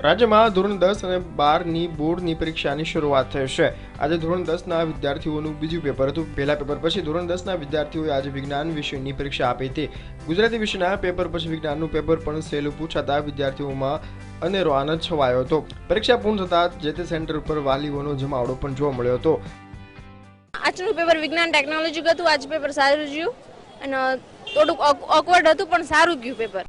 રાજ્યમાં ધોરણ 10 અને 12ની બોર્ડની પરીક્ષાની શરૂઆત થઈ છે। આજે ધોરણ 10ના વિદ્યાર્થીઓનું બીજું પેપર હતું। પહેલા પેપર પછી ધોરણ 10ના વિદ્યાર્થીઓએ આજે વિજ્ઞાન વિષયની પરીક્ષા આપી હતી। ગુજરાતી વિષયના પેપર પછી વિજ્ઞાનનું પેપર પણ સહેલું પૂછાતા વિદ્યાર્થીઓમાં અનેરો આનંદ છવાયો હતો। પરીક્ષા પૂર્ણ થતાં જે તે સેન્ટર ઉપર વાલીઓનો જમાવડો પણ જોવા મળ્યો હતો। આજનું પેપર વિજ્ઞાન ટેકનોલોજી હતું। આજ પેપર સારું ગયું અને થોડુંક ઓકવર્ડ હતું પણ સારું ગયું પેપર।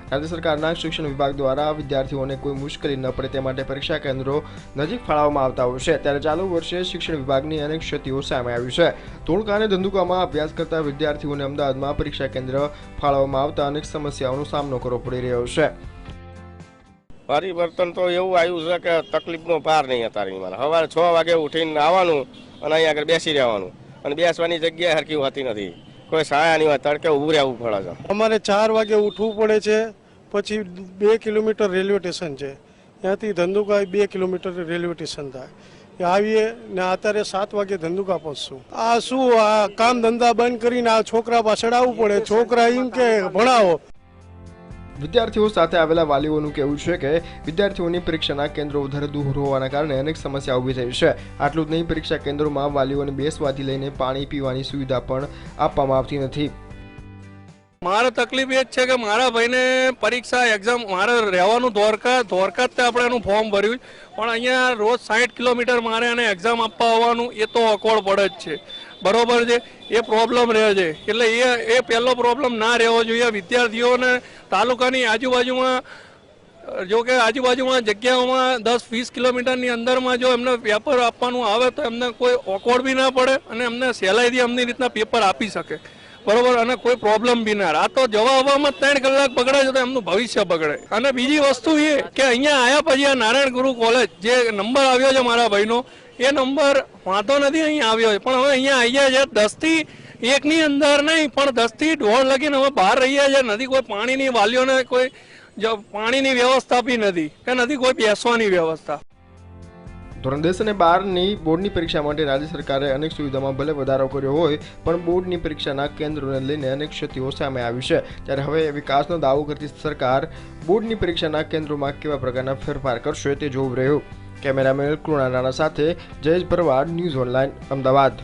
राज्य सरकारना शिक्षण विभाग द्वारा विद्यार्थीओने कोई मुश्केली न पड़े ते माटे परीक्षा केन्द्रो नजीक फाळववामां आवता होय छे। त्यारे चालू वर्षे शिक्षण विभागनी अनेक क्षतिओ सामे आवी छे। धोळका अने धंधुकामां अभ्यास करता विद्यार्थीओने अमदावादमां परीक्षा केन्द्र फाळववामां आवता अनेक समस्याओनो सामनो करवो पड़ी रह्यो छे। परिवर्तन तो एवं आव्युं छे के तकलीफनो पार नहीं अतारे मारे सवारे 6 वागे उठीने आववानुं अने अहींया आगळ बेसी रहेवानुं अने बेसवानी जग्याए हरखी होती नथी। कोई सहाय नहीं होय तड़के ऊभું રહેવું પડે છે। અમારે 4 વાગે ઉઠવું પડે છે। પછી 2 કિલોમીટર રેલવે સ્ટેશન છે, ત્યાંથી ધંધુકા 2 કિલોમીટર રેલવે સ્ટેશન થાય। આવીએ ને અત્યારે 7 વાગે ધંધુકા પહોંચશું। આ શું આ કામ ધંધા બંધ કરીને આ છોકરા પાછળ આવવું પડે। છોકરા એમ કે ભણાવો। विद्यार्थीओ साथे आवेला वालीओनुं कहेवुं छे के विद्यार्थीओनी परीक्षाना केन्द्रो વધારે દૂર હોવાના કારણે અનેક સમસ્યા ઊભી થઈ છે। આટલું જ નહીં, પરીક્ષા કેન્દ્રોમાં વાલીઓને બેસવાથી લઈને પાણી પીવાની સુવિધા પણ આપવામાં આવતી નથી। मारे तकलीफ ये है कि मारा भाई ने परीक्षा एग्जाम मारे रहवानुं धोरका आपणे फॉर्म भर्યું पण अहींया रोज 60 किलोमीटर मारे अने एग्जाम आपवा आववानुं ए तो अकवड़ पड़े ज छे। बरोबर है, ये प्रॉब्लम रहे छे એટલે એ પહેલો પ્રોબ્લેમ ના રહેવો જોઈએ। વિદ્યાર્થીઓને તાલુકાની આજુબાજુમાં જો કે આજુબાજુમાં જગ્યાઓમાં 10-20 કિલોમીટરની અંદરમાં જો એમને પેપર આપવાનું આવે તો એમને કોઈ ઓકવર્ડ બી ના પડે અને એમને સહેલાઈથી એમની રીતના પેપર આપી શકે। बराबर અને કોઈ પ્રોબ્લેમ બી ના। આ તો જવા આવવામાં 3 કલાક બગડે છે તો એમનું ભવિષ્ય બગડે। અને બીજી વસ્તુ એ કે અહીંયા આયા પછી આ નારાયણ ગુરુ કોલેજ જે નંબર આવ્યો છે મારા ભાઈનો એ નંબર વાંધો નથી અહીંયા આવ્યો છે, પણ હવે અહીંયા આવ્યા છે 10 થી 1 ની અંદર નહીં પણ 10 થી 1:30 લગીને હવે બહાર રહ્યા છે। નથી કોઈ પાણીની વાલીઓને કોઈ પાણીની વ્યવસ્થા બી નથી કે નથી કોઈ બેસવાની વ્યવસ્થા। ધોરણ 10 અને 12ની બોર્ડની પરીક્ષા માટે રાજ્ય સરકારે અનેક સુવિધામાં ભલે વધારો કર્યો હોય પણ બોર્ડની પરીક્ષાના કેન્દ્રોને લઈને અનેક ક્ષતિઓ સામે આવી છે। ત્યારે હવે વિકાસનો દાવો કરતી સરકાર બોર્ડની પરીક્ષાના કેન્દ્રોમાં કેવા પ્રકારના ફેરફાર કરશે તે જોવું રહ્યું। કેમેરામેન કૃણા રાણા સાથે જયેશ ભરવાડ, ન્યૂઝ ઓનલાઈન, અમદાવાદ।